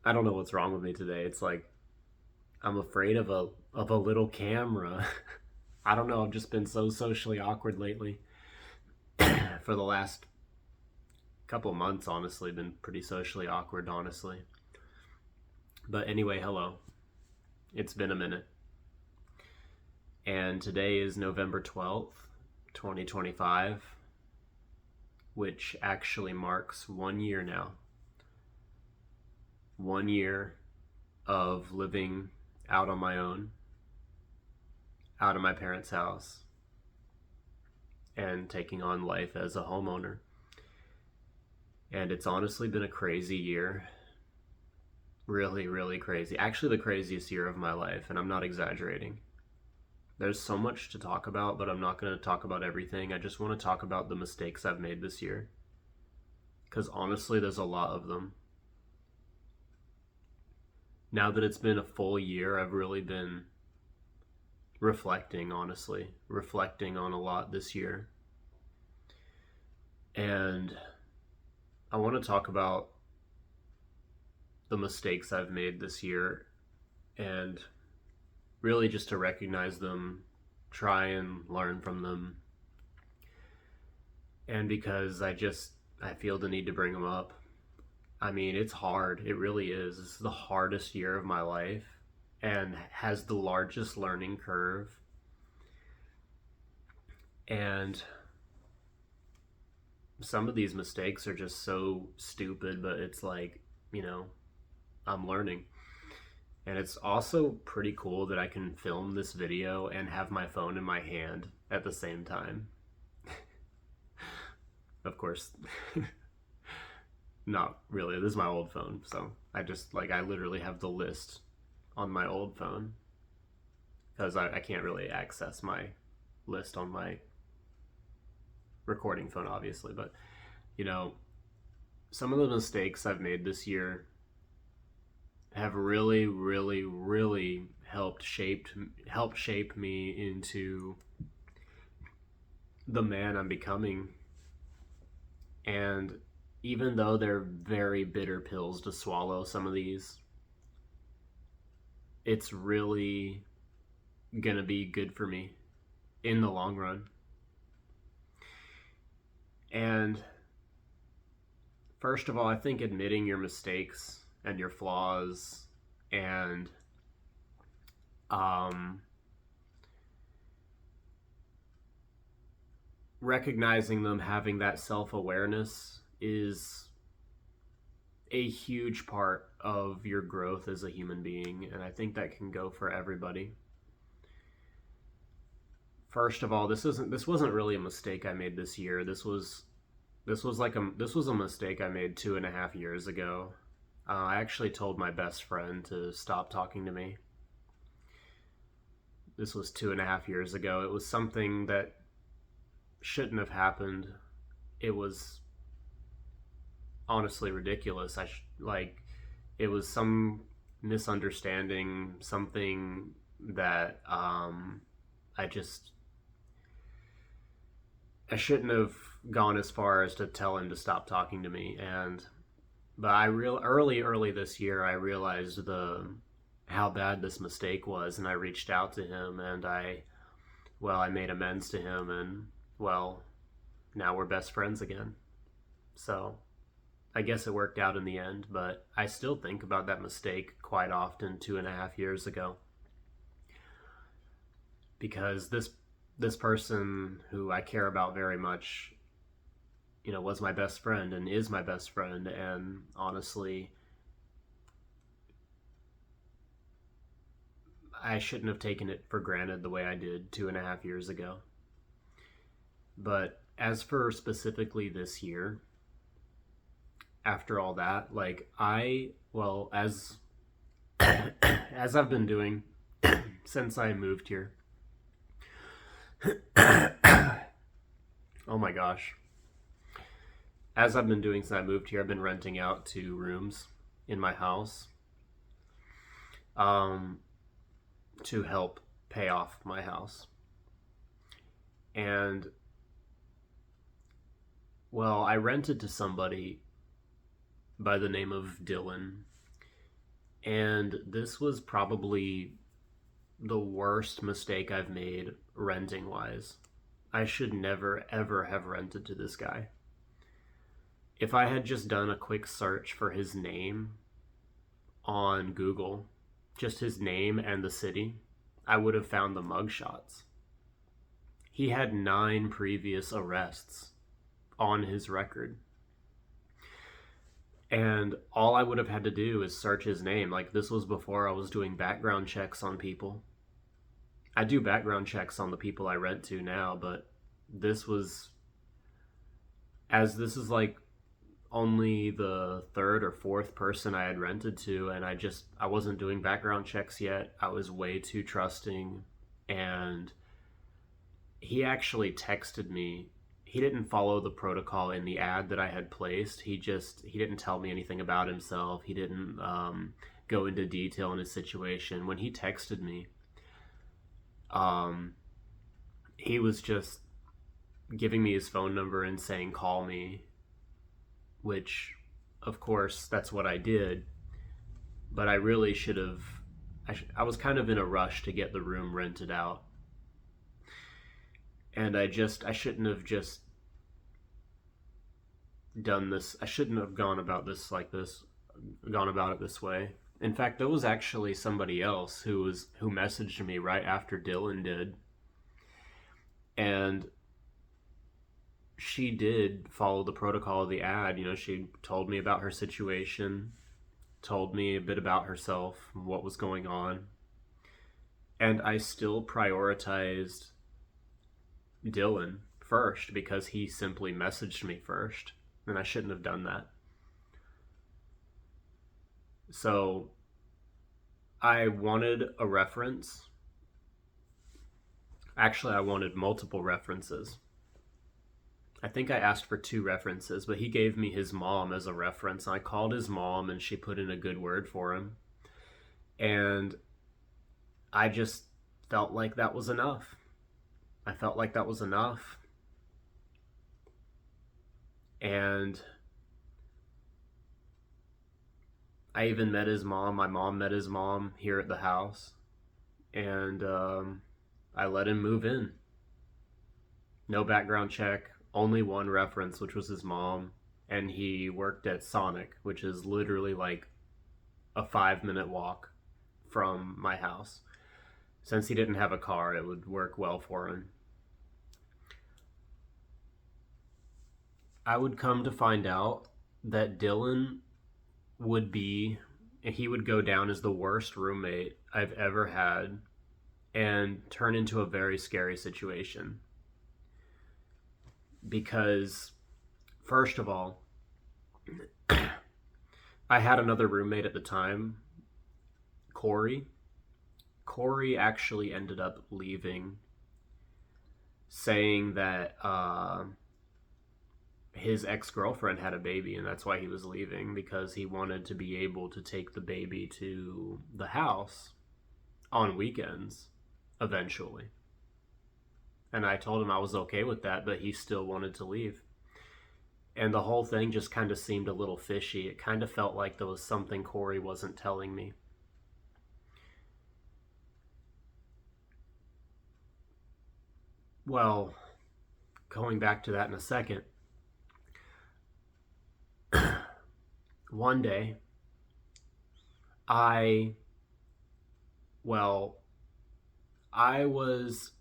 I don't know what's wrong with me today. It's like I'm afraid of a little camera. I don't know. I've just been so socially awkward lately. For the last couple months, honestly, been pretty socially awkward, honestly. But anyway, hello. It's been a minute. And today is November 12th, 2025, which actually marks 1 year now. 1 year of living out on my own, out of my parents' house, and taking on life as a homeowner. And it's honestly been a crazy year. Really, really crazy. Actually, the craziest year of my life, and I'm not exaggerating. There's so much to talk about, but I'm not going to talk about everything. I just want to talk about the mistakes I've made this year. Because honestly, there's a lot of them. Now that it's been a full year, I've really been reflecting, honestly, reflecting on a lot this year. And I want to talk about the mistakes I've made this year and really just to recognize them, try and learn from them. And because I feel the need to bring them up. I mean, it's hard. It really is. This is the hardest year of my life and has the largest learning curve. And some of these mistakes are just so stupid, but it's like, you know, I'm learning. And it's also pretty cool that I can film this video and have my phone in my hand at the same time. Of course, not really. This is my old phone, so I literally have the list on my old phone because I can't really access my list on my recording phone, obviously. But, you know, some of the mistakes I've made this year have really, really, really helped shape me into the man I'm becoming. And even though they're very bitter pills to swallow, some of these, it's really gonna be good for me in the long run. And first of all, I think admitting your mistakes and your flaws and um, recognizing them, having that self awareness is a huge part of your growth as a human being. And I think that can go for everybody. First of all, this wasn't really a mistake I made this year. This was a mistake I made 2.5 years ago. I actually told my best friend to stop talking to me. This was 2.5 years ago. It was something that shouldn't have happened. It was honestly ridiculous. It was some misunderstanding, something that I just I shouldn't have gone as far as to tell him to stop talking to me. And but I real early this year I realized the how bad this mistake was, and I reached out to him, and I made amends to him, and well, now we're best friends again. So I guess it worked out in the end, but I still think about that mistake quite often 2.5 years ago because this person who I care about very much, was my best friend and is my best friend, and honestly, I shouldn't have taken it for granted the way I did 2.5 years ago. But as for specifically this year, after all that, as as I've been doing since I moved here. Oh my gosh. As I've been doing since I moved here, I've been renting out 2 rooms in my house um, to help pay off my house. And, I rented to somebody by the name of Dylan. And this was probably the worst mistake I've made renting wise. I should never ever have rented to this guy. If I had just done a quick search for his name on Google, just his name and the city, I would have found the mugshots. He had 9 previous arrests on his record. And all I would have had to do is search his name. Like, this was before I was doing background checks on people. I do background checks on the people I rent to now, but this was, as this is like only the third or fourth person I had rented to, and I wasn't doing background checks yet. I was way too trusting, and he actually texted me. He didn't follow the protocol in the ad that I had placed. He didn't tell me anything about himself. He didn't go into detail in his situation. When he texted me, um, he was just giving me his phone number and saying call me, which of course that's what I did, but I really should have. I was kind of in a rush to get the room rented out, and I shouldn't have just done this. I shouldn't have gone about this like this, gone about it this way. In fact, there was actually somebody else who messaged me right after Dylan did, and she did follow the protocol of the ad. You know, she told me about her situation, told me a bit about herself, what was going on, and I still prioritized Dylan first because he simply messaged me first, and I shouldn't have done that. So I wanted a reference. Actually, I wanted multiple references. I think I asked for 2 references, but he gave me his mom as a reference. I called his mom and she put in a good word for him. And I just felt like that was enough. I felt like that was enough. And I even met his mom. My mom met his mom here at the house. And I let him move in. No background check, only one reference, which was his mom. And he worked at Sonic, which is literally like a 5-minute walk from my house. Since he didn't have a car, it would work well for him. I would come to find out that Dylan he would go down as the worst roommate I've ever had and turn into a very scary situation. Because, first of all, I had another roommate at the time, Corey. Corey actually ended up leaving, saying that his ex-girlfriend had a baby and that's why he was leaving, because he wanted to be able to take the baby to the house on weekends eventually. And I told him I was okay with that, but he still wanted to leave. And the whole thing just kind of seemed a little fishy. It kind of felt like there was something Corey wasn't telling me. Well, going back to that in a second, one day, I, well, I was,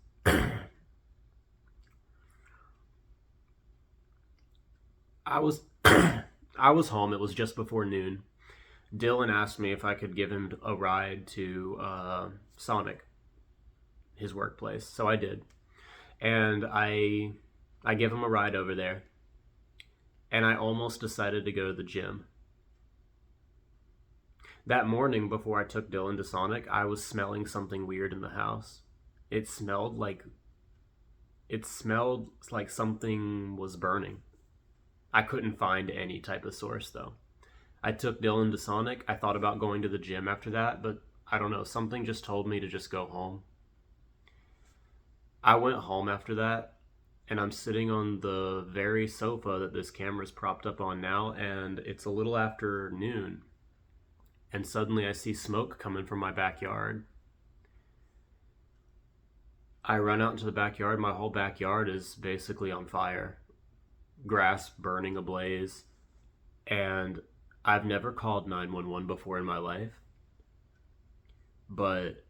I was, I was home. It was just before noon. Dylan asked me if I could give him a ride to Sonic, his workplace. So I did. And I give him a ride over there. And I almost decided to go to the gym. That morning before I took Dylan to Sonic, I was smelling something weird in the house. It smelled like something was burning. I couldn't find any type of source though. I took Dylan to Sonic. I thought about going to the gym after that, but I don't know, something just told me to just go home. I went home after that, and I'm sitting on the very sofa that this camera's propped up on now, and it's a little after noon. and suddenly I see smoke coming from my backyard. I run out into the backyard. My whole backyard is basically on fire, grass burning ablaze, and I've never called 911 before in my life, but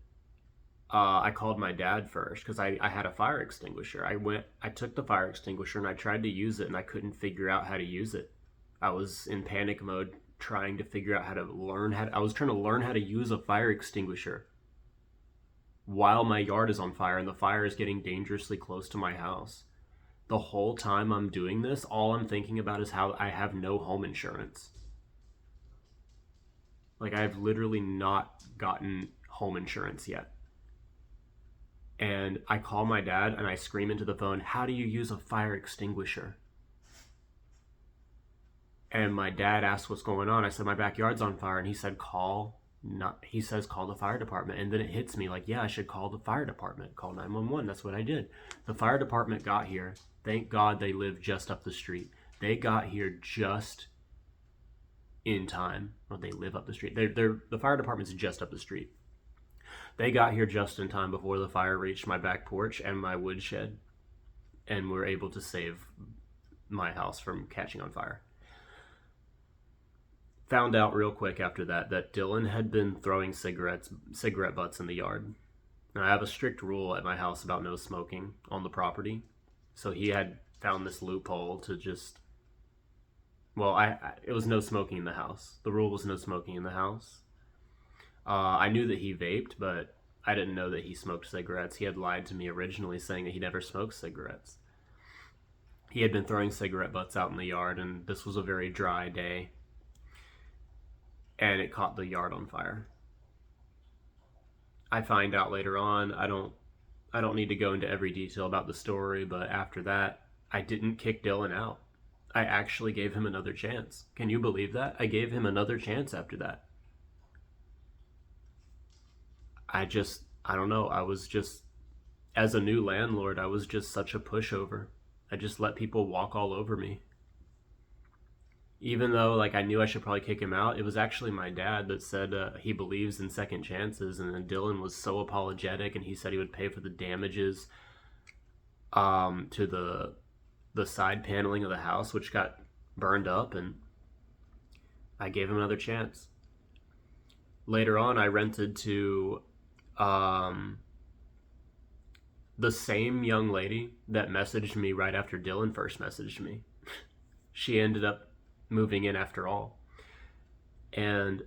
I called my dad first because I had a fire extinguisher. I took the fire extinguisher and I tried to use it and I couldn't figure out how to use it. I was in panic mode trying to figure out how to I was trying to learn how to use a fire extinguisher while my yard is on fire and the fire is getting dangerously close to my house. The whole time I'm doing this, all I'm thinking about is how I have no home insurance. Like, I've literally not gotten home insurance yet. And I call my dad and I scream into the phone, "How do you use a fire extinguisher?" And my dad asked what's going on. I said, "My backyard's on fire." And he said, call the fire department. And then it hits me like, yeah, I should call the fire department, call 911. That's what I did. The fire department got here. Thank God they live just up the street. They got here just in time. Well, they live up the street. The fire department's just up the street. They got here just in time before the fire reached my back porch and my woodshed, and were able to save my house from catching on fire. Found out real quick after that Dylan had been throwing cigarette butts in the yard. Now, I have a strict rule at my house about no smoking on the property, so he had found this loophole to just, well, it was no smoking in the house. The rule was no smoking in the house. I knew that he vaped, but I didn't know that he smoked cigarettes. He had lied to me originally, saying that he never smoked cigarettes. He had been throwing cigarette butts out in the yard, and this was a very dry day, and it caught the yard on fire. I find out later on, I don't need to go into every detail about the story, but after that, I didn't kick Dylan out. I actually gave him another chance. Can you believe that? I gave him another chance after that. I don't know, I was just, as a new landlord, I was just such a pushover. I just let people walk all over me. Even though, like, I knew I should probably kick him out, it was actually my dad that said he believes in second chances, and then Dylan was so apologetic, and he said he would pay for the damages to the side paneling of the house, which got burned up, and I gave him another chance. Later on, I rented to the same young lady that messaged me right after Dylan first messaged me. She ended up moving in after all. And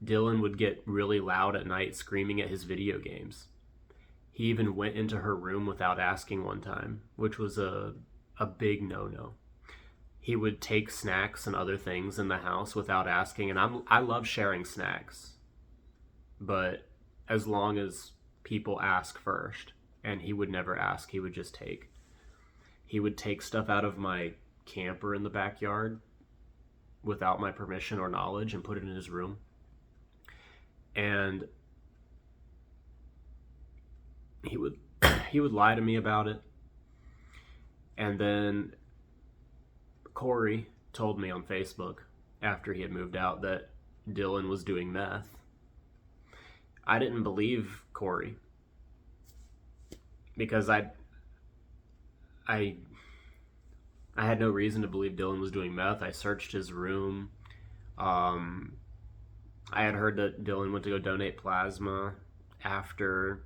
Dylan would get really loud at night screaming at his video games. He even went into her room without asking one time, which was a big no-no. He would take snacks and other things in the house without asking, and I love sharing snacks, but as long as people ask first, and he would never ask, he would just take. He would take stuff out of my camper in the backyard without my permission or knowledge and put it in his room. And he would lie to me about it. And then Corey told me on Facebook after he had moved out that Dylan was doing meth. I didn't believe Corey because I had no reason to believe Dylan was doing meth. I searched his room. I had heard that Dylan went to go donate plasma after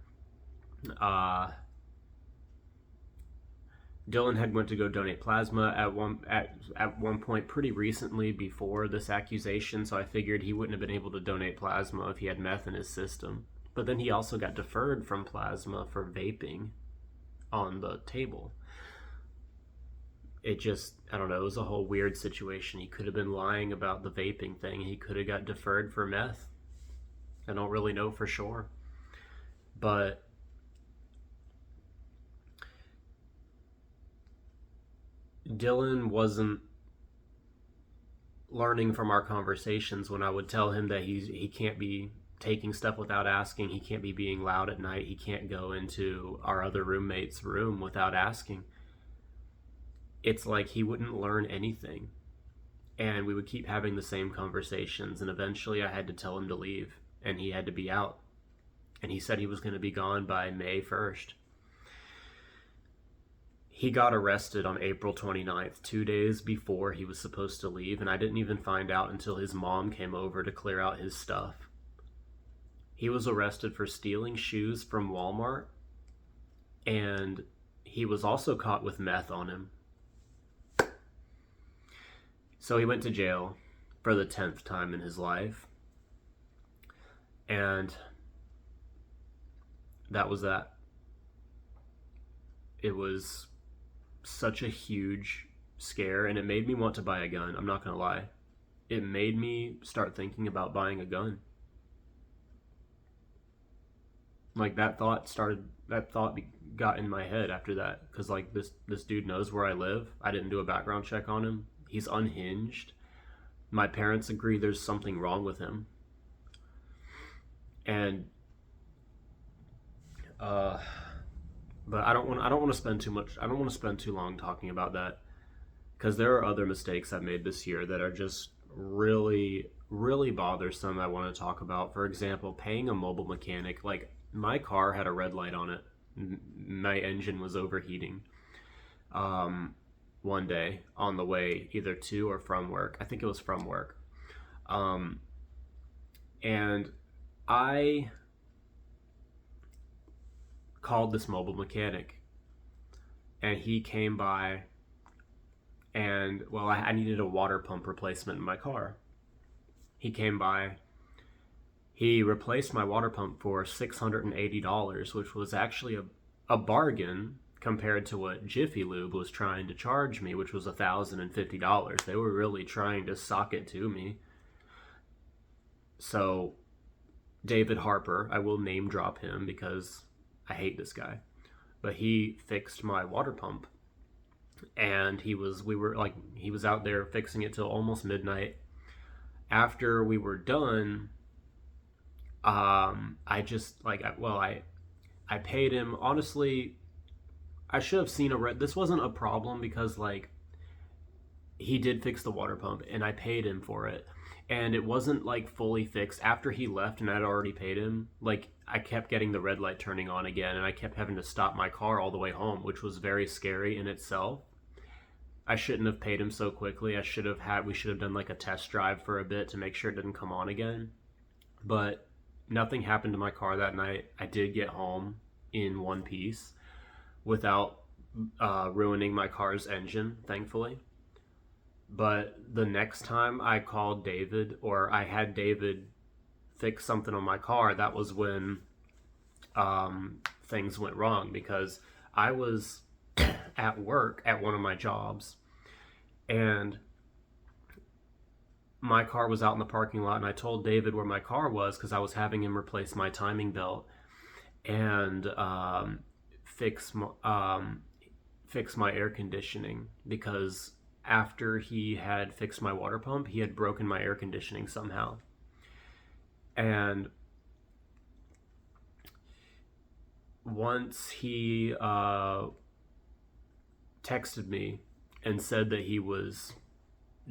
Dylan had went to go donate plasma at one point pretty recently before this accusation, so I figured he wouldn't have been able to donate plasma if he had meth in his system. But then he also got deferred from plasma for vaping on the table. It just, I don't know, it was a whole weird situation. He could have been lying about the vaping thing. He could have got deferred for meth. I don't really know for sure. But Dylan wasn't learning from our conversations when I would tell him that he can't be taking stuff without asking. He can't be being loud at night. He can't go into our other roommate's room without asking. It's like he wouldn't learn anything. And we would keep having the same conversations, and eventually I had to tell him to leave, and he had to be out. And he said he was going to be gone by May 1st. He got arrested on April 29th, 2 days before he was supposed to leave, and I didn't even find out until his mom came over to clear out his stuff. He was arrested for stealing shoes from Walmart, and he was also caught with meth on him. So he went to jail for the 10th time in his life. And that was that. It was such a huge scare, and it made me want to buy a gun. I'm not going to lie. It made me start thinking about buying a gun. Like that thought got in my head after that, because like this dude knows where I live. I didn't do a background check on him. He's unhinged. My parents agree there's something wrong with him. And but I don't want to spend too much. I don't want to spend too long talking about that, because there are other mistakes I've made this year that are just really really bothersome. I want to talk about. For example, paying a mobile mechanic. Like, my car had a red light on it. My engine was overheating. One day on the way either to or from work. I think it was from work. And I called this mobile mechanic, and he came by, and well, I needed a water pump replacement in my car. He came by. He replaced my water pump for $680, which was actually a bargain compared to what Jiffy Lube was trying to charge me, which was $1,050. They were really trying to sock it to me. So David Harper, I will name drop him because I hate this guy, but he fixed my water pump, and he was out there fixing it till almost midnight. After we were done, I just I paid him. Honestly, I should have seen this wasn't a problem, because like, he did fix the water pump and I paid him for it, and it wasn't like fully fixed. After he left and I'd already paid him, like, I kept getting the red light turning on again, and I kept having to stop my car all the way home, which was very scary in itself. I shouldn't have paid him so quickly. We should have done like a test drive for a bit to make sure it didn't come on again. But nothing happened to my car that night. I did get home in one piece without ruining my car's engine, thankfully. But the next time I called David, or I had David fix something on my car, that was when things went wrong, because I was at work at one of my jobs, and my car was out in the parking lot, and I told David where my car was because I was having him replace my timing belt and fix my air conditioning, because after he had fixed my water pump, he had broken my air conditioning somehow. And once he texted me and said that he was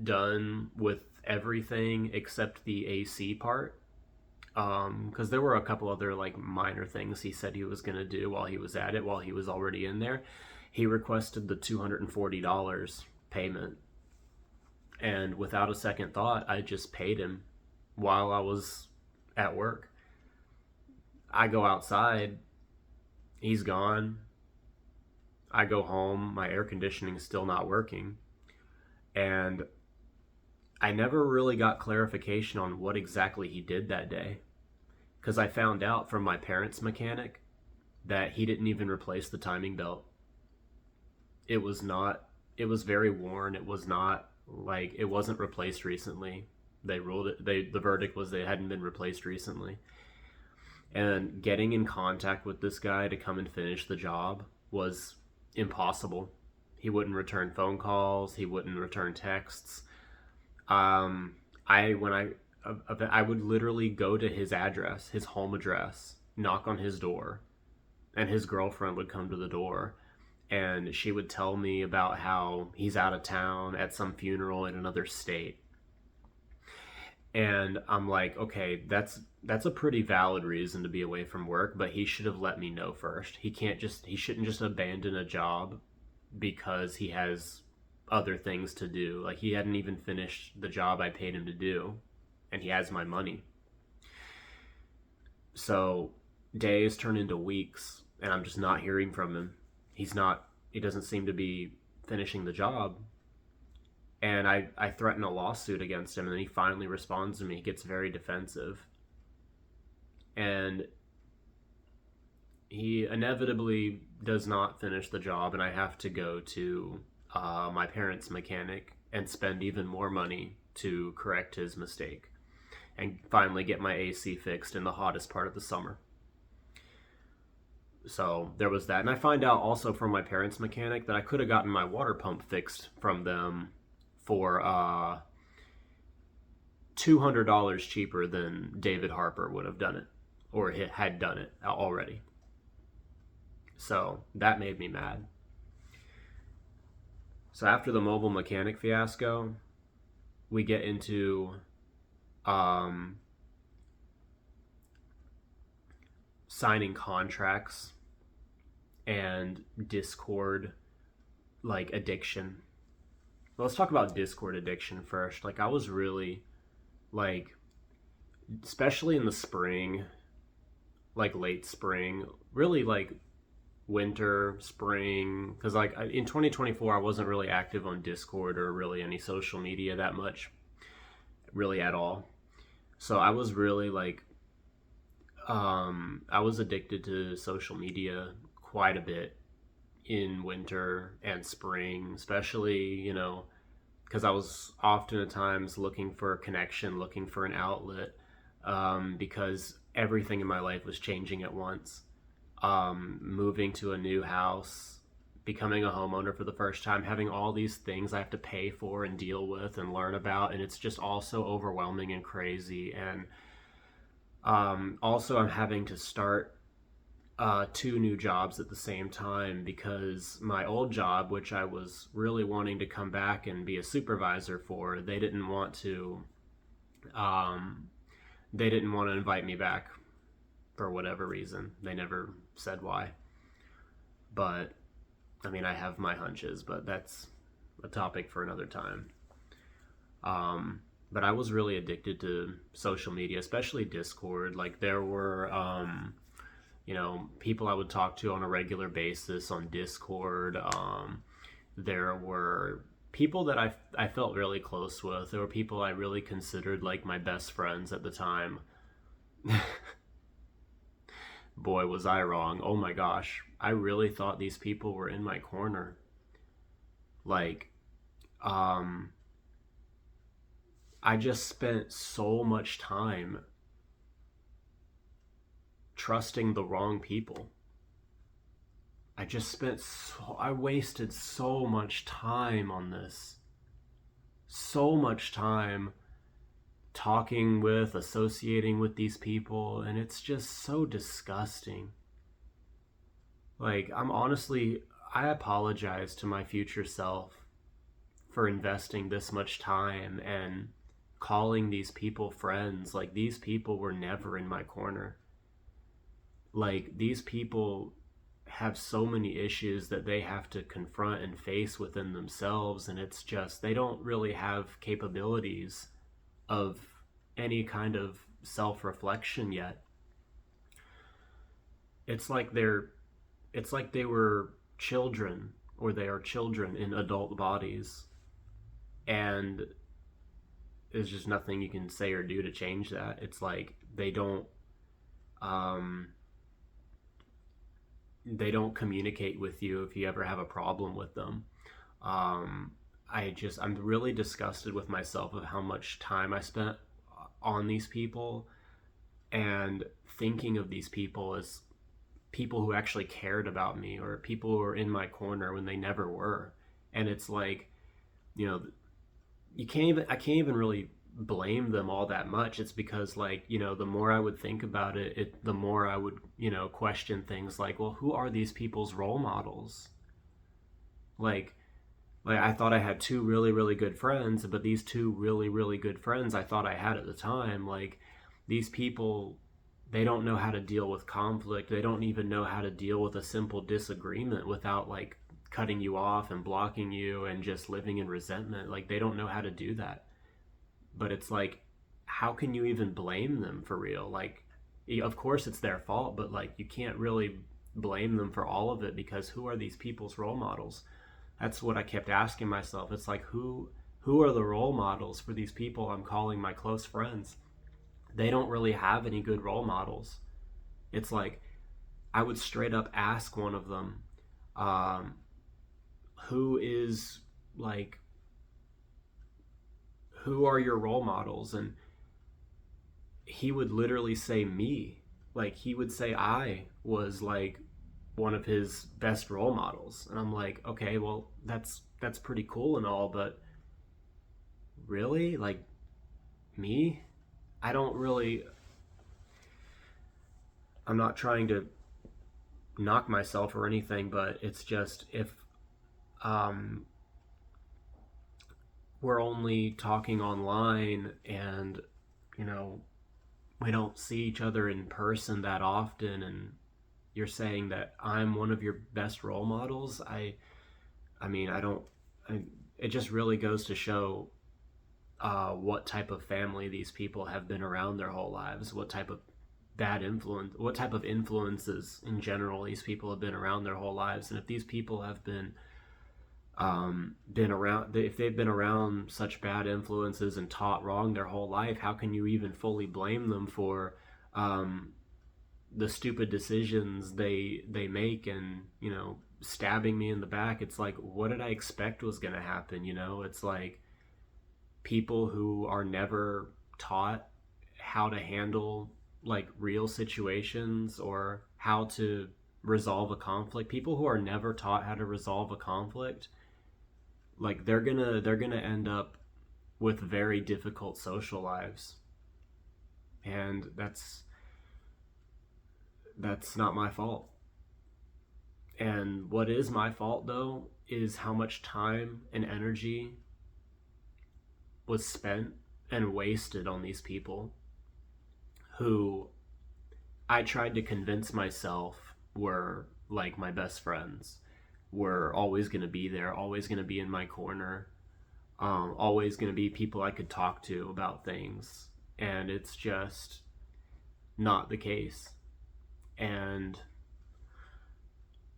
done with everything except the AC part, because there were a couple other like minor things he said he was going to do while he was at it, while he was already in there. He requested the $240 payment, and without a second thought, I just paid him while I was at work. I go outside, he's gone. I go home, my air conditioning's still not working, and I never really got clarification on what exactly he did that day, because I found out from my parents' mechanic that he didn't even replace the timing belt. It was very worn. It wasn't replaced recently. They ruled it, the verdict was they hadn't been replaced recently. And getting in contact with this guy to come and finish the job was impossible. He wouldn't return phone calls. He wouldn't return texts. I would literally go to his address, his home address, knock on his door, and his girlfriend would come to the door, and she would tell me about how he's out of town at some funeral in another state. And I'm like, okay, that's a pretty valid reason to be away from work, but he should have let me know first. He shouldn't just abandon a job because he has other things to do. Like, he hadn't even finished the job I paid him to do, and he has my money. So days turn into weeks, and I'm just not hearing from him. He doesn't seem to be finishing the job. And I threaten a lawsuit against him, and then he finally responds to me. He gets very defensive. And he inevitably does not finish the job, and I have to go to my parents' mechanic and spend even more money to correct his mistake and finally get my AC fixed in the hottest part of the summer. So there was that. And I find out also from my parents' mechanic that I could have gotten my water pump fixed from them for $200 cheaper than David Harper would have done it, or had done it already. So that made me mad. So after the mobile mechanic fiasco, we get into signing contracts and Discord, like, addiction. Well, let's talk about Discord addiction first. Like, I was really, like, especially in the spring, like late spring, really like winter, spring, because like in 2024 I wasn't really active on Discord or really any social media that much, really at all. So I was really like, I was addicted to social media quite a bit in winter and spring, especially, because I was often at times looking for a connection, looking for an outlet, because everything in my life was changing at once. Moving to a new house, becoming a homeowner for the first time, having all these things I have to pay for and deal with and learn about, and it's just all so overwhelming and crazy. And also I'm having to start two new jobs at the same time, because my old job, which I was really wanting to come back and be a supervisor for, they didn't want to invite me back for whatever reason. They never said why. But I mean, I have my hunches, but that's a topic for another time. But I was really addicted to social media, especially Discord. Like, there were people I would talk to on a regular basis on Discord. There were people that I felt really close with. There were people I really considered like my best friends at the time. Boy, was I wrong. Oh my gosh. I really thought these people were in my corner. Like, I just spent so much time trusting the wrong people. I wasted so much time on this. So much time talking with, associating with these people, and it's just so disgusting. Like, I apologize to my future self for investing this much time and calling these people friends. Like, these people were never in my corner. Like, these people have so many issues that they have to confront and face within themselves, and it's just, they don't really have capabilities of any kind of self-reflection yet. It's like they were children, or they are children in adult bodies, and there's just nothing you can say or do to change that. It's like they don't communicate with you if you ever have a problem with them. I'm really disgusted with myself of how much time I spent on these people, and thinking of these people as people who actually cared about me, or people who were in my corner when they never were. And it's like, I can't even really blame them all that much. It's because, like, the more I would think about it, the more I would, question things like, well, who are these people's role models? Like, I thought I had two really, really good friends, but these two really, really good friends I thought I had at the time, like, these people, they don't know how to deal with conflict. They don't even know how to deal with a simple disagreement without, like, cutting you off and blocking you and just living in resentment. Like, they don't know how to do that. But it's like, how can you even blame them for real? Like, of course it's their fault, but like, you can't really blame them for all of it, because who are these people's role models? That's what I kept asking myself. It's like, who are the role models for these people I'm calling my close friends? They don't really have any good role models. It's like, I would straight up ask one of them, um, who is, like, who are your role models? And he would literally say me. Like, he would say I was like one of his best role models. And I'm like, okay, well, that's pretty cool and all, but really? Like, me? I don't really, I'm not trying to knock myself or anything, but it's just, if um we're only talking online, and you know, we don't see each other in person that often, and you're saying that I'm one of your best role models. I mean, I don't. I, it just really goes to show what type of family these people have been around their whole lives. What type of what type of influences in general these people have been around their whole lives. And if these people have been around, if they've been around such bad influences and taught wrong their whole life, how can you even fully blame them for um, the stupid decisions they make? And stabbing me in the back, it's like, what did I expect was going to happen? It's like, people who are never taught how to handle, like, real situations, or how to resolve a conflict. People who are never taught how to resolve a conflict, like, they're gonna end up with very difficult social lives. And that's not my fault. And what is my fault, though, is how much time and energy was spent and wasted on these people who I tried to convince myself were like my best friends, were always going to be there, always going to be in my corner, always going to be people I could talk to about things. And it's just not the case. And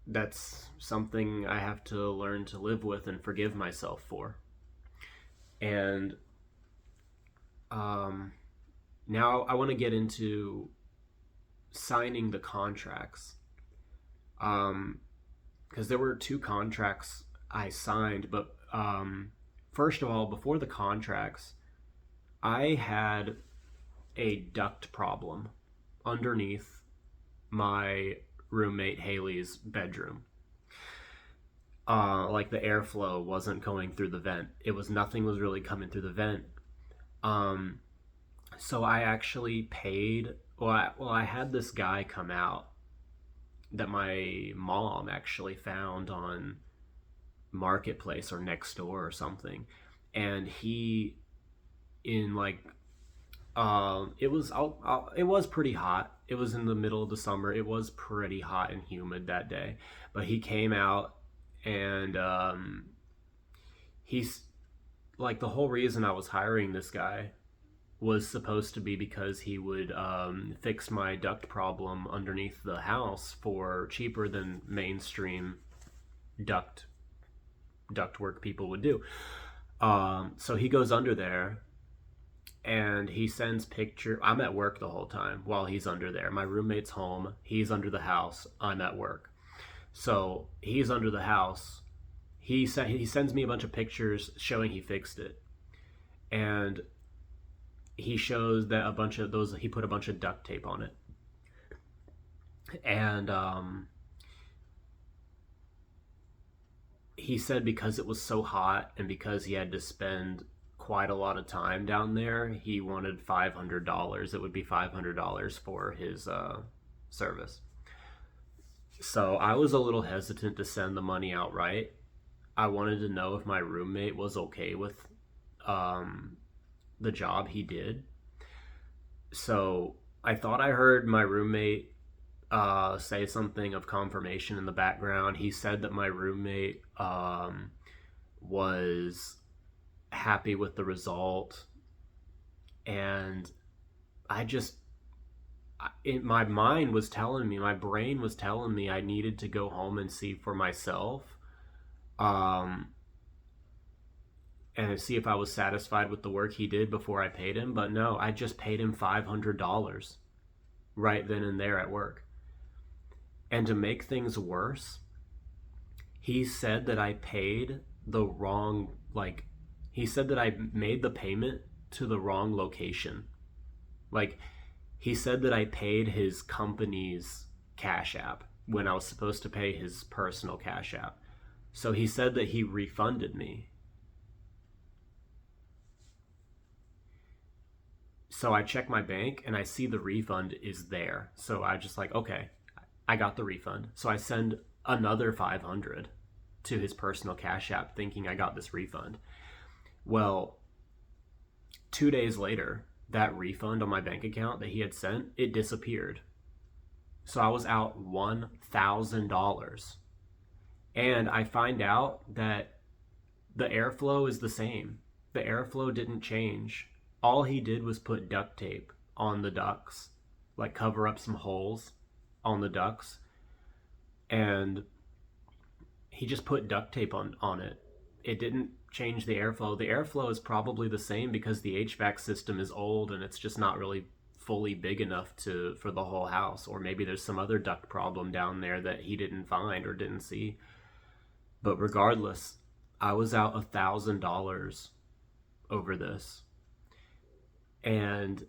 that's something I have to learn to live with and forgive myself for. And um, now I want to get into signing the contracts. Because there were two contracts I signed, but first of all, before the contracts, I had a duct problem underneath my roommate Haley's bedroom. Like, the airflow wasn't going through the vent. Nothing was really coming through the vent. Um, so I actually paid. I had this guy come out that my mom actually found on Marketplace or Nextdoor or something, and he, in like, it was pretty hot. It was in the middle of the summer. It was pretty hot and humid that day, but he came out, and he's like, the whole reason I was hiring this guy was supposed to be because he would fix my duct problem underneath the house for cheaper than mainstream duct work people would do. So he goes under there, and he sends picture. I'm at work the whole time while he's under there. My roommate's home. He's under the house. I'm at work. So he's under the house. He sends me a bunch of pictures showing he fixed it, and he shows that a bunch of those, he put a bunch of duct tape on it. And he said because it was so hot and because he had to spend quite a lot of time down there, he wanted $500. It would be $500 for his service. So I was a little hesitant to send the money outright, I wanted to know if my roommate was okay with um, the job he did. So I thought I heard my roommate say something of confirmation in the background. He said that my roommate was happy with the result, and I just my mind was telling me, my brain was telling me I needed to go home and see for myself, um, and see if I was satisfied with the work he did before I paid him. But no, I just paid him $500 right then and there at work. And to make things worse, he said that I paid the wrong, like, he said that I made the payment to the wrong location. Like, he said that I paid his company's Cash App when I was supposed to pay his personal Cash App. So he said that he refunded me. So I check my bank and I see the refund is there. So I just like, okay, I got the refund. So I send another 500 to his personal Cash App thinking I got this refund. Well, 2 days later, that refund on my bank account that he had sent, it disappeared. So I was out $1,000. And I find out that the airflow is the same. The airflow didn't change. All he did was put duct tape on the ducts, like cover up some holes on the ducts. And he just put duct tape on it. It didn't change the airflow. The airflow is probably the same because the HVAC system is old and it's just not really fully big enough to for the whole house. Or maybe there's some other duct problem down there that he didn't find or didn't see. But regardless, I was out $1,000 over this. And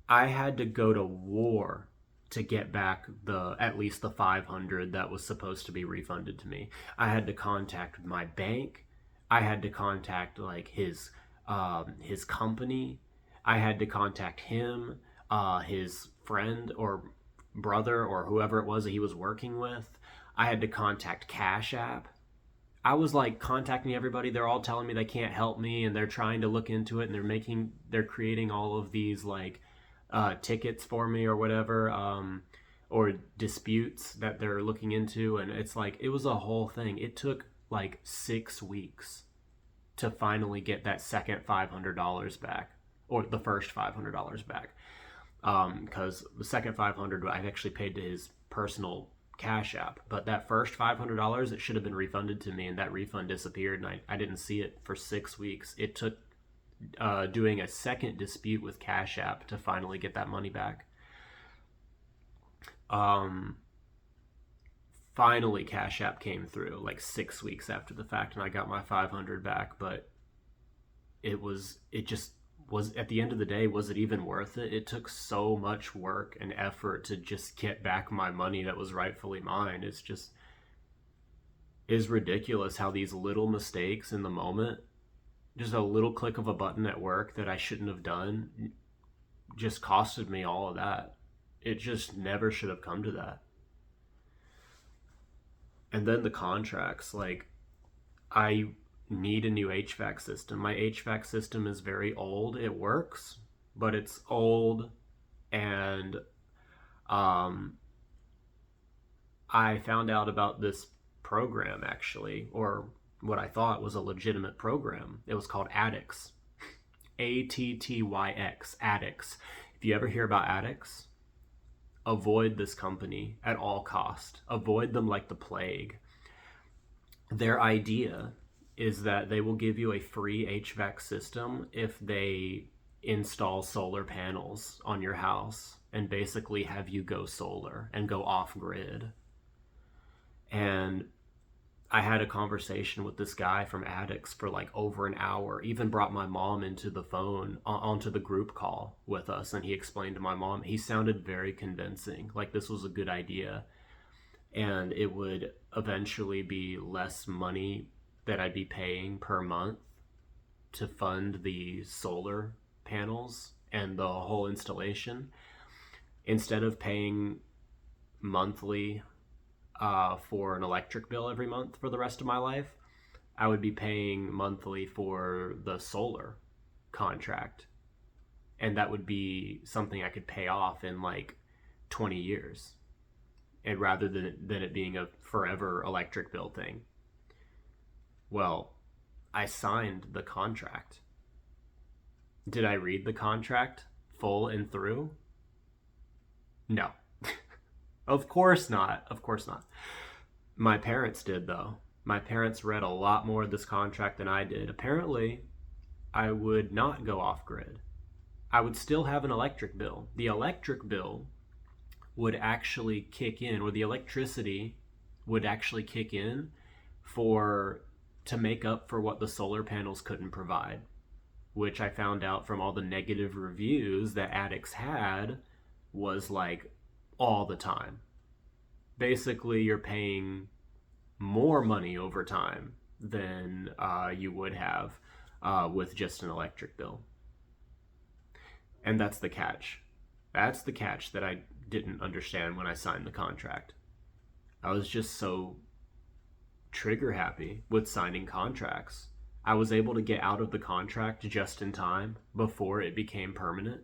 I had to go to war to get back the at least the 500 that was supposed to be refunded to me. I had to contact my bank. I had to contact like his company. I had to contact him, his friend or brother or whoever it was that he was working with. I had to contact Cash App. I was like contacting everybody. They're all telling me they can't help me and they're trying to look into it and they're creating all of these like tickets for me or whatever, or disputes that they're looking into. And it's like, it was a whole thing. It took like 6 weeks to finally get that second $500 back, or the first $500 back. Because the second 500 I actually paid to his personal Cash App, but that first $500 it should have been refunded to me, and that refund disappeared, and I didn't see it for 6 weeks. It took doing a second dispute with Cash App to finally get that money back. Finally, Cash App came through like 6 weeks after the fact, and I got my 500 back. But it just was, at the end of the day, was it even worth it? It took so much work and effort to just get back my money that was rightfully mine. It's just is ridiculous how these little mistakes in the moment, just a little click of a button at work that I shouldn't have done, just costed me all of that. It just never should have come to that. And then the contracts, like, I need a new HVAC system. My HVAC system is very old. It works, but it's old. And I found out about this program, actually, or what I thought was a legitimate program. It was called Addix. Attyx. Addix. If you ever hear about Addix, avoid this company at all cost. Avoid them like the plague. Their idea is that they will give you a free HVAC system if they install solar panels on your house and basically have you go solar and go off grid. And I had a conversation with this guy from Addix for like over an hour. Even brought my mom into the phone, onto the group call with us, and he explained to my mom. He sounded very convincing, like this was a good idea, and it would eventually be less money that I'd be paying per month to fund the solar panels and the whole installation, instead of paying monthly for an electric bill every month for the rest of my life, I would be paying monthly for the solar contract. And that would be something I could pay off in like 20 years. And rather than it being a forever electric bill thing. Well, I signed the contract. Did I read the contract full and through? No. Of course not. Of course not. My parents did, though. My parents read a lot more of this contract than I did. Apparently, I would not go off grid. I would still have an electric bill. The electric bill would actually kick in, or the electricity would actually kick in to make up for what the solar panels couldn't provide, which I found out from all the negative reviews that attics had was like all the time. Basically, you're paying more money over time than you would have with just an electric bill. And that's the catch. That's the catch that I didn't understand when I signed the contract. I was just so trigger happy with signing contracts. I was able to get out of the contract just in time before it became permanent.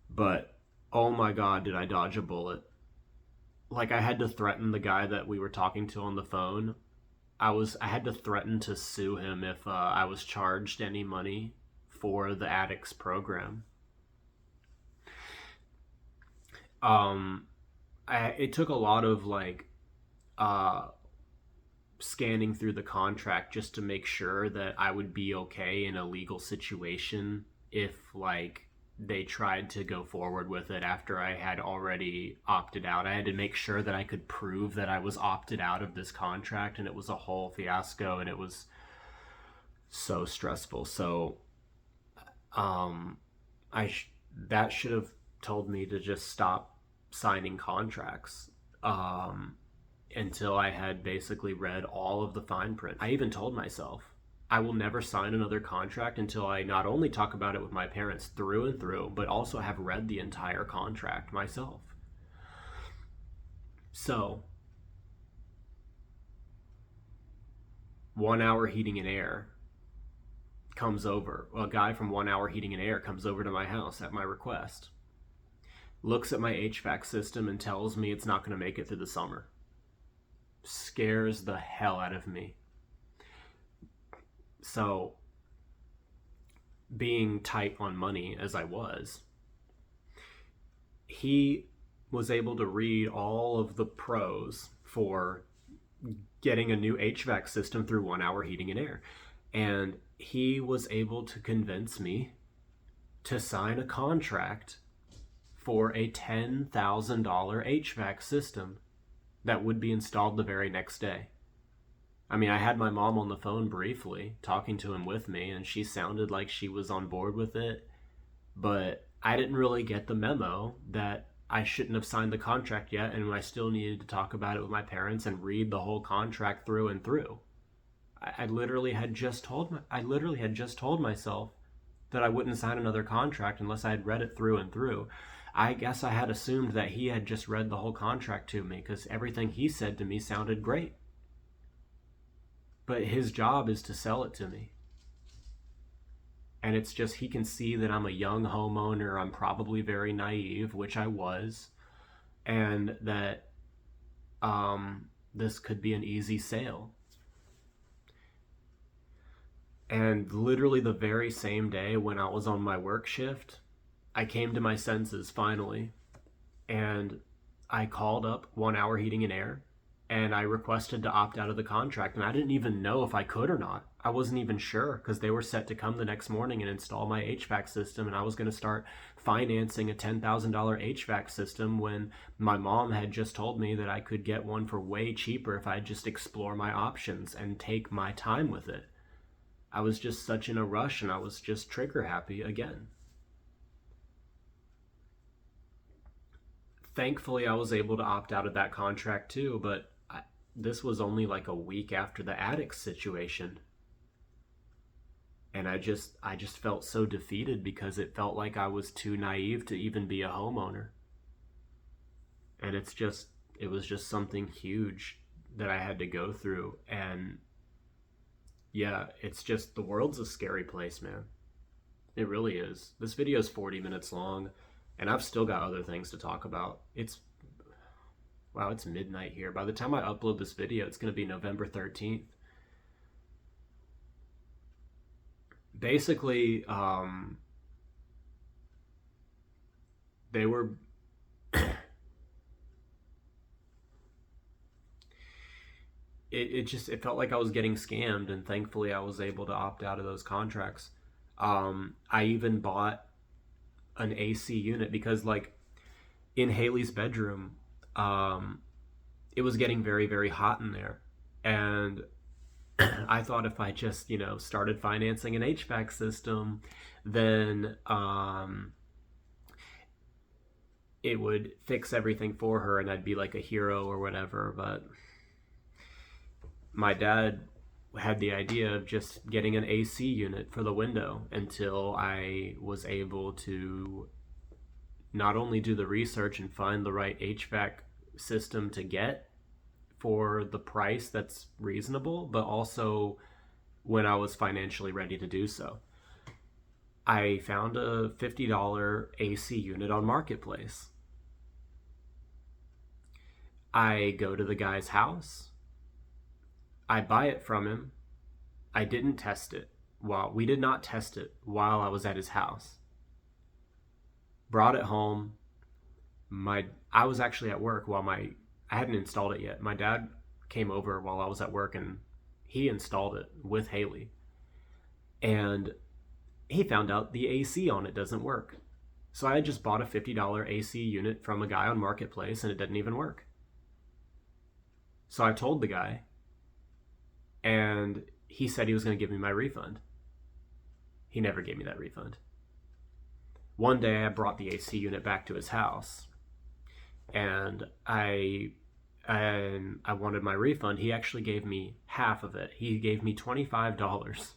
But oh my god, did I dodge a bullet. Like, I had to threaten the guy that we were talking to on the phone. I had to threaten to sue him if I was charged any money for the addicts program. It took a lot of like scanning through the contract just to make sure that I would be okay in a legal situation if like they tried to go forward with it after I had already opted out. I had to make sure that I could prove that I was opted out of this contract, and it was a whole fiasco, and it was so stressful. So that should have told me to just stop signing contracts until I had basically read all of the fine print. I even told myself I will never sign another contract until I not only talk about it with my parents through and through, but also have read the entire contract myself. So, 1 Hour Heating and Air comes over. A guy from 1 Hour Heating and Air comes over to my house at my request, looks at my HVAC system and tells me it's not going to make it through the summer. Scares the hell out of me. So, being tight on money as I was, he was able to read all of the pros for getting a new HVAC system through 1 Hour Heating and Air. And he was able to convince me to sign a contract for a $10,000 HVAC system that would be installed the very next day. I mean, I had my mom on the phone briefly, talking to him with me, and she sounded like she was on board with it. But I didn't really get the memo that I shouldn't have signed the contract yet, and I still needed to talk about it with my parents and read the whole contract through and through. I literally had just told myself that I wouldn't sign another contract unless I had read it through and through. I guess I had assumed that he had just read the whole contract to me, because everything he said to me sounded great. But his job is to sell it to me. And it's just, he can see that I'm a young homeowner, I'm probably very naive, which I was, and that this could be an easy sale. And literally the very same day when I was on my work shift, I came to my senses finally, and I called up 1 Hour Heating and Air, and I requested to opt out of the contract, and I didn't even know if I could or not. I wasn't even sure, because they were set to come the next morning and install my HVAC system, and I was going to start financing a $10,000 HVAC system when my mom had just told me that I could get one for way cheaper if I just explore my options and take my time with it. I was just such in a rush, and I was just trigger happy again. Thankfully, I was able to opt out of that contract too, but this was only like a week after the attic situation. And I just felt so defeated, because it felt like I was too naive to even be a homeowner. And it's It was just something huge that I had to go through. And yeah, it's just, the world's a scary place, man. It really is. This video is 40 minutes long, and I've still got other things to talk about. Wow, it's midnight here. By the time I upload this video, it's going to be November 13th. Basically, they were it felt like I was getting scammed, and thankfully I was able to opt out of those contracts. I even bought an AC unit because, like, in Haley's bedroom, it was getting very, very hot in there. And I thought if I just, started financing an HVAC system, then it would fix everything for her and I'd be like a hero or whatever. But my dad had the idea of just getting an AC unit for the window until I was able to not only do the research and find the right HVAC system to get for the price that's reasonable, but also when I was financially ready to do so. I found a $50 AC unit on Marketplace. I go to the guy's house. I buy it from him. I didn't test it. Well, we did not test it while I was at his house. Brought it home. I was actually at work while I hadn't installed it yet. My dad came over while I was at work and he installed it with Haley. And he found out the AC on it doesn't work. So I had just bought a $50 AC unit from a guy on Marketplace and it didn't even work. So I told the guy, and he said he was going to give me my refund. He never gave me that refund. One day I brought the AC unit back to his house, and I wanted my refund. He actually gave me half of it. He gave me $25.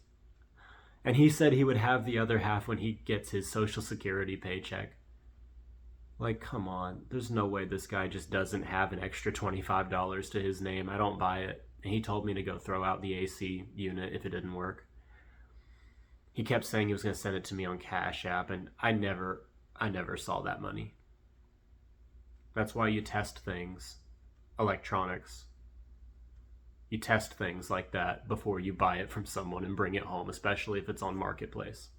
And he said he would have the other half when he gets his Social Security paycheck. Like, come on. There's no way this guy just doesn't have an extra $25 to his name. I don't buy it. And he told me to go throw out the AC unit if it didn't work. He kept saying he was going to send it to me on Cash App, and I never saw that money. That's why you test things, electronics. You test things like that before you buy it from someone and bring it home, especially if it's on Marketplace.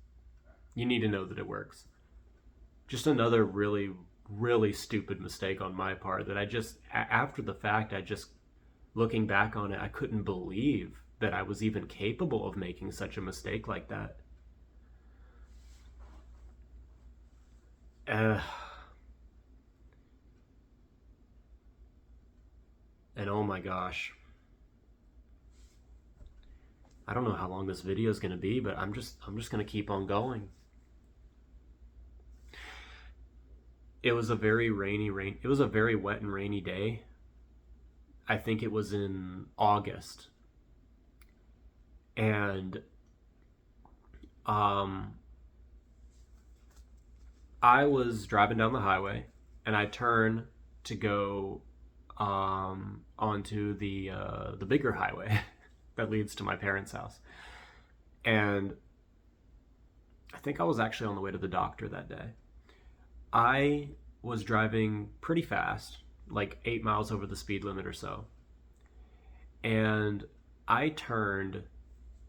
You need to know that it works. Just another really, really stupid mistake on my part that after the fact, looking back on it, I couldn't believe that I was even capable of making such a mistake like that. And oh my gosh. I don't know how long this video is going to be, but I'm just going to keep on going. It was a very it was a very wet and rainy day. I think it was in August. And I was driving down the highway and I turned to go onto the bigger highway that leads to my parents' house. And I think I was actually on the way to the doctor that day. I was driving pretty fast, like 8 miles over the speed limit or so. And I turned,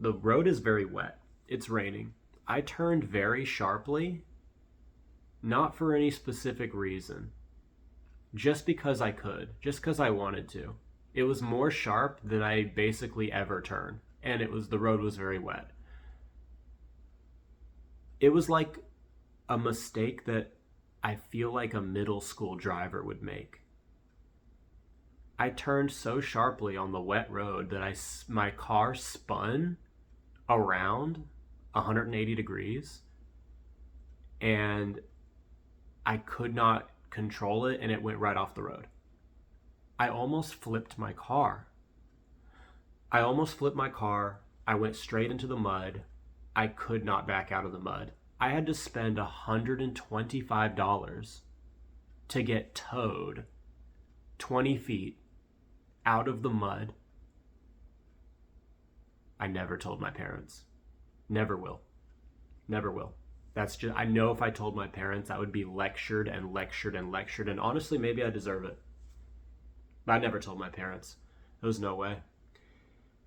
the road is very wet. It's raining. I turned very sharply, not for any specific reason, just because I could, just because I wanted to. It was more sharp than I basically ever turn, and the road was very wet. It was like a mistake that I feel like a middle school driver would make. I turned so sharply on the wet road that my car spun around 180 degrees, and I could not control it, and it went right off the road. I almost flipped my car. I went straight into the mud. I could not back out of the mud. I had to spend $125 to get towed 20 feet out of the mud. I never told my parents. Never will. Never will. That's just, I know if I told my parents, I would be lectured and lectured and lectured. And honestly, maybe I deserve it. But I never told my parents. There was no way.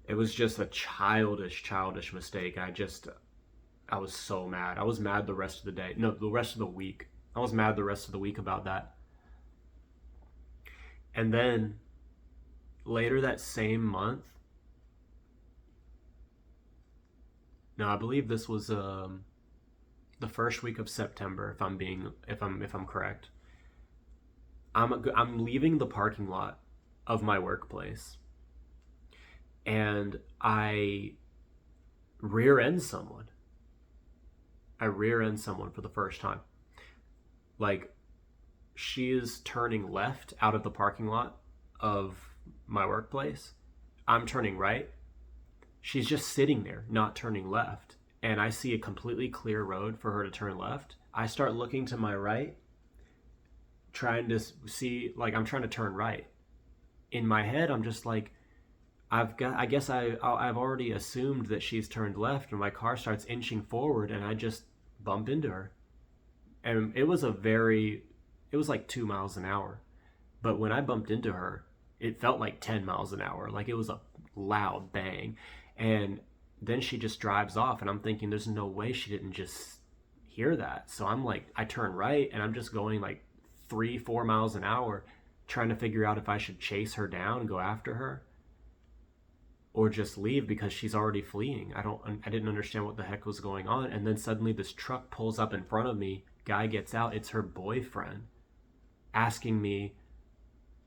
It was just a childish mistake. I was so mad. I was mad the rest of the day. No, the rest of the week. I was mad the rest of the week about that. And then later that same month, no, I believe this was the first week of September. If I'm correct, I'm leaving the parking lot of my workplace, and I rear end someone. I rear end someone for the first time. Like, she is turning left out of the parking lot of my workplace. I'm turning right. She's just sitting there, not turning left. And I see a completely clear road for her to turn left. I start looking to my right, trying to see, like, I'm trying to turn right. In my head, I'm just like, I've already assumed that she's turned left, and my car starts inching forward, and I just bump into her. And it was like 2 miles an hour. But when I bumped into her, it felt like 10 miles an hour. Like, it was a loud bang. And then she just drives off, and I'm thinking there's no way she didn't just hear that. So I'm like, I turn right, and I'm just going like 3-4 miles an hour, trying to figure out if I should chase her down and go after her, or just leave because she's already fleeing. I didn't understand what the heck was going on. And then suddenly this truck pulls up in front of me. Guy gets out. It's her boyfriend asking me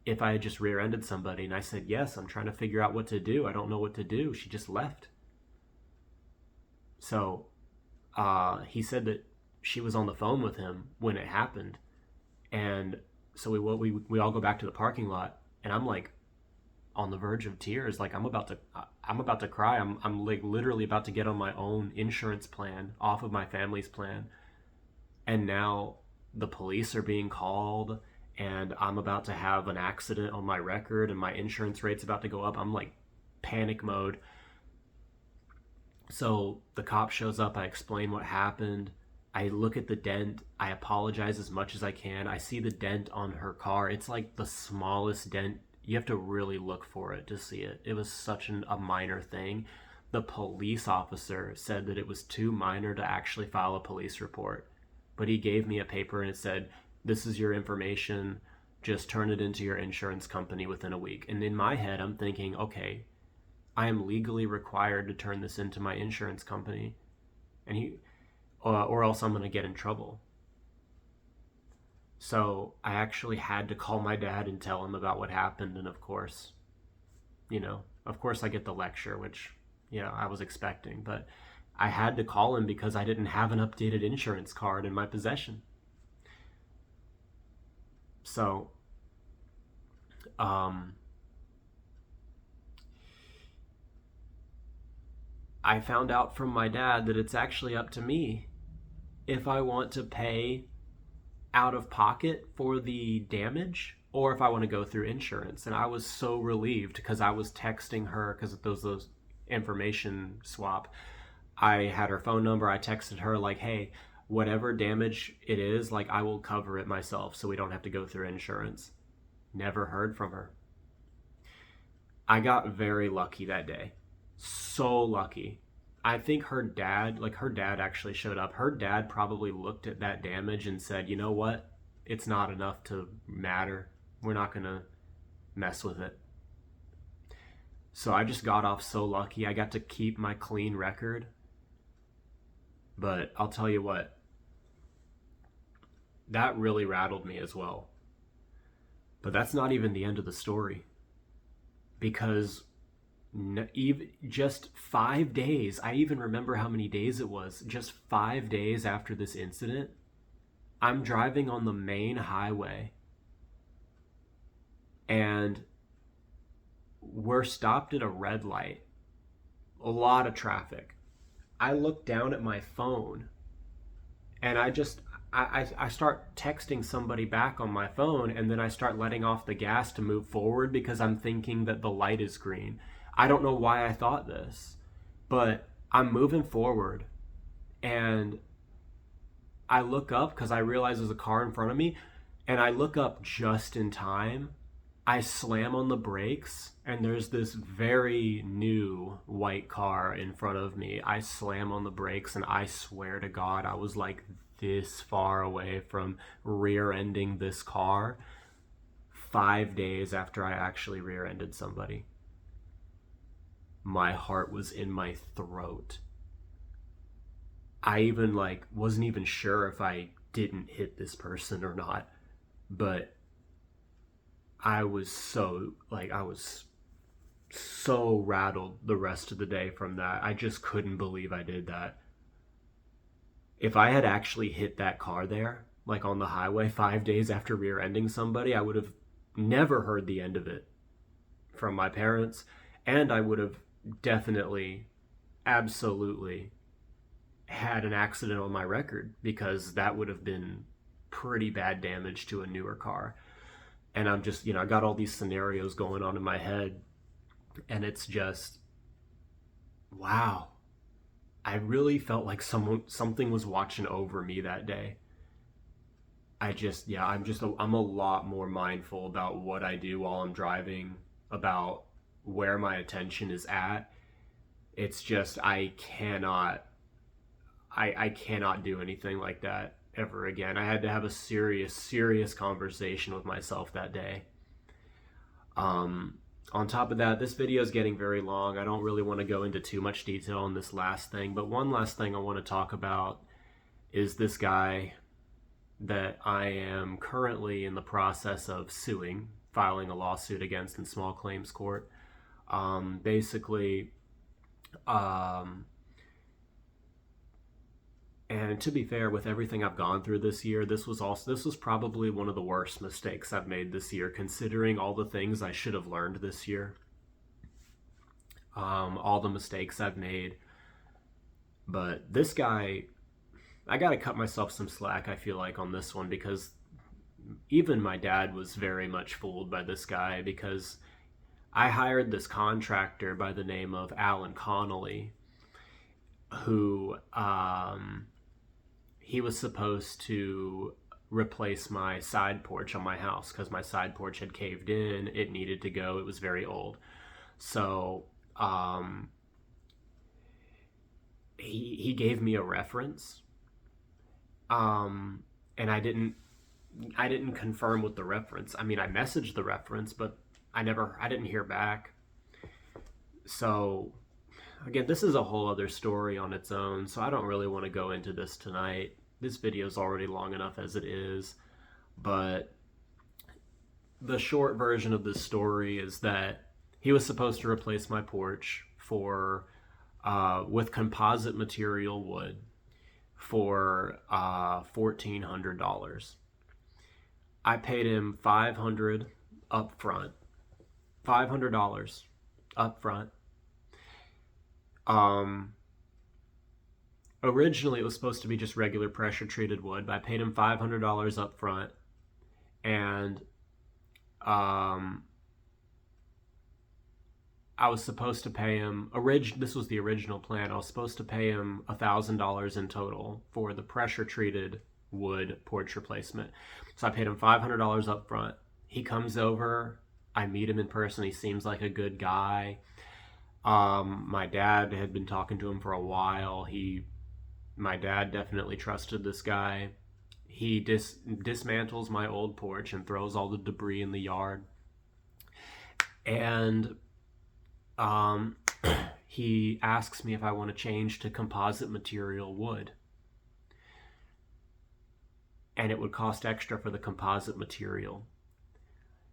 if I had just rear-ended somebody. And I said, yes, I'm trying to figure out what to do. I don't know what to do. She just left. So he said that she was on the phone with him when it happened. And so we all go back to the parking lot, and I'm like on the verge of tears. Like, I'm about to cry. I'm like literally about to get on my own insurance plan off of my family's plan. And now the police are being called, and I'm about to have an accident on my record, and my insurance rate's about to go up. I'm like panic mode. So the cop shows up. I explain what happened. I look at the dent. I apologize as much as I can. I see the dent on her car. It's like the smallest dent. You have to really look for it to see it. It was such a minor thing. The police officer said that it was too minor to actually file a police report. But he gave me a paper, and it said, this is your information. Just turn it into your insurance company within a week. And in my head, I'm thinking, okay, I am legally required to turn this into my insurance company, and or else I'm going to get in trouble. So I actually had to call my dad and tell him about what happened. And of course I get the lecture, which, I was expecting, but I had to call him because I didn't have an updated insurance card in my possession. So, I found out from my dad that it's actually up to me if I want to pay out of pocket for the damage or if I want to go through insurance. And I was so relieved because I was texting her because those information swap. I had her phone number. I texted her like, hey, whatever damage it is, like, I will cover it myself so we don't have to go through insurance. Never heard from her. I got very lucky that day. So lucky. I think her dad actually showed up. Her dad probably looked at that damage and said, you know what? It's not enough to matter. We're not going to mess with it. So I just got off so lucky. I got to keep my clean record. But I'll tell you what, that really rattled me as well. But that's not even the end of the story. Because even just 5 days, I even remember how many days it was, just 5 days after this incident, I'm driving on the main highway and we're stopped at a red light. A lot of traffic. I look down at my phone and I start texting somebody back on my phone, and then I start letting off the gas to move forward because I'm thinking that the light is green. I don't know why I thought this, but I'm moving forward, and I look up because I realize there's a car in front of me, and I look up just in time. I slam on the brakes, and there's this very new white car in front of me. I slam on the brakes, and I swear to God, I was like this far away from rear-ending this car 5 days after I actually rear-ended somebody. My heart was in my throat. I even wasn't even sure if I didn't hit this person or not, but I was so rattled the rest of the day from that. I just couldn't believe I did that. If I had actually hit that car there, like on the highway 5 days after rear-ending somebody, I would have never heard the end of it from my parents, and I would have definitely, absolutely had an accident on my record, because that would have been pretty bad damage to a newer car. And I'm just, I got all these scenarios going on in my head, and it's just, wow. I really felt like something was watching over me that day. I'm a lot more mindful about what I do while I'm driving, about where my attention is at. It's just, I cannot do anything like that ever again. I had to have a serious conversation with myself that day. On top of that, this video is getting very long. I don't really want to go into too much detail on this last thing, but one last thing I want to talk about is this guy that I am currently in the process of suing, filing a lawsuit against in small claims court. Basically, and to be fair, with everything I've gone through this year, this was probably one of the worst mistakes I've made this year, considering all the things I should have learned this year. All the mistakes I've made. But this guy, I gotta cut myself some slack, I feel like, on this one, because even my dad was very much fooled by this guy, because I hired this contractor by the name of Alan Connolly, who he was supposed to replace my side porch on my house, because my side porch had caved in. It needed to go. It was very old. So he gave me a reference, and I didn't confirm with the reference. I mean, I messaged the reference, but I didn't hear back. So again, this is a whole other story on its own, so I don't really want to go into this tonight. This video is already long enough as it is, but the short version of this story is that he was supposed to replace my porch with composite material wood for $1,400. I paid him $500 up front. $500 up front. Originally it was supposed to be just regular pressure treated wood, but I paid him $500 up front, and I was supposed to pay him, this was the original plan, I was supposed to pay him $1,000 in total for the pressure treated wood porch replacement. So I paid him $500 up front. He comes over, I meet him in person, he seems like a good guy. My dad had been talking to him for a while. My dad definitely trusted this guy. He dismantles my old porch and throws all the debris in the yard. And he asks me if I want to change to composite material wood. And it would cost extra for the composite material.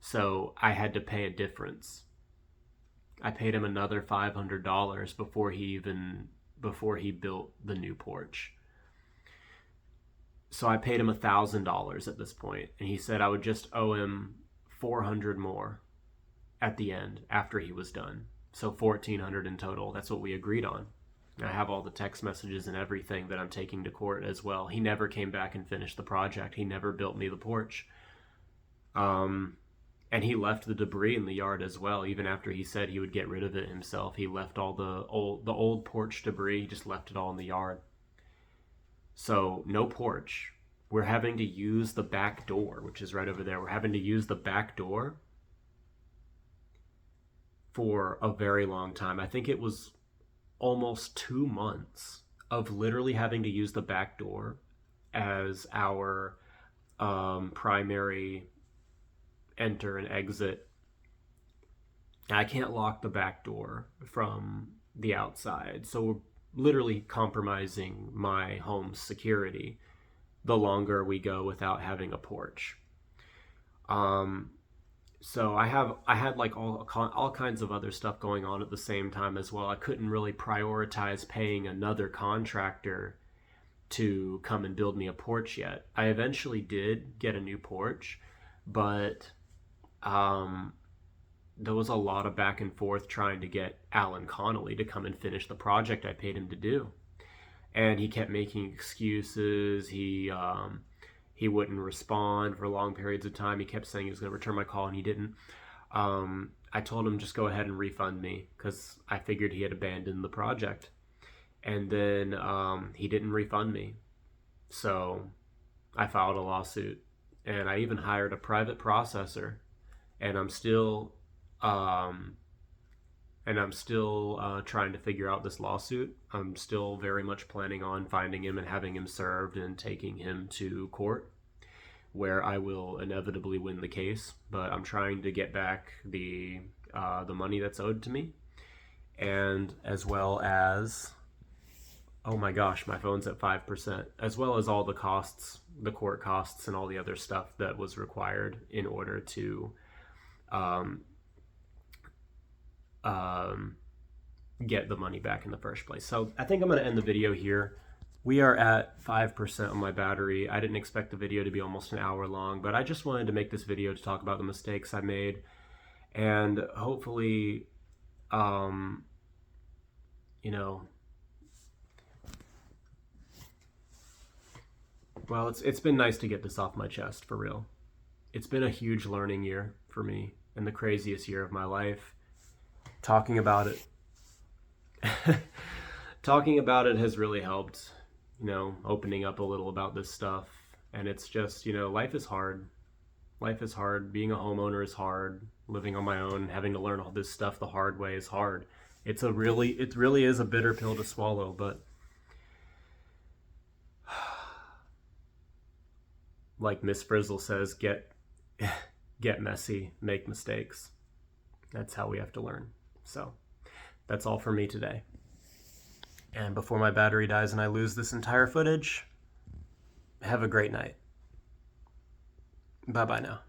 So I had to pay a difference. I paid him another $500 before he built the new porch. So I paid him $1,000 at this point, and he said I would just owe him $400 more at the end after he was done. So $1,400 in total. That's what we agreed on. I have all the text messages and everything that I'm taking to court as well. He never came back and finished the project. He never built me the porch. And he left the debris in the yard as well. Even after he said he would get rid of it himself, he left all the old porch debris. He just left it all in the yard. So no porch. We're having to use the back door, which is right over there. We're having to use the back door for a very long time. I think it was almost 2 months of literally having to use the back door as our primary enter and exit. I can't lock the back door from the outside, so we're literally compromising my home's security the longer we go without having a porch. So I had like all kinds of other stuff going on at the same time as well. I couldn't really prioritize paying another contractor to come and build me a porch yet. I eventually did get a new porch, but there was a lot of back and forth trying to get Alan Connolly to come and finish the project I paid him to do. And he kept making excuses. He wouldn't respond for long periods of time. He kept saying he was going to return my call, and he didn't. I told him just go ahead and refund me because I figured he had abandoned the project. And then he didn't refund me. So I filed a lawsuit, and I even hired a private processor, and I'm still trying to figure out this lawsuit. I'm still very much planning on finding him and having him served and taking him to court, where I will inevitably win the case. But I'm trying to get back the money that's owed to me, and as well as, oh my gosh, my phone's at 5%, as well as all the costs, the court costs, and all the other stuff that was required in order to get the money back in the first place. So I think I'm going to end the video here. We are at 5% on my battery. I didn't expect the video to be almost an hour long, but I just wanted to make this video to talk about the mistakes I made, and hopefully, well, it's been nice to get this off my chest, for real. It's been a huge learning year for me, and the craziest year of my life. Talking about it has really helped, opening up a little about this stuff. And it's just, life is hard. Life is hard. Being a homeowner is hard. Living on my own, having to learn all this stuff the hard way is hard. It really is a bitter pill to swallow, but like Miss Frizzle says, get messy, make mistakes. That's how we have to learn. So that's all for me today. And before my battery dies and I lose this entire footage, have a great night. Bye-bye now.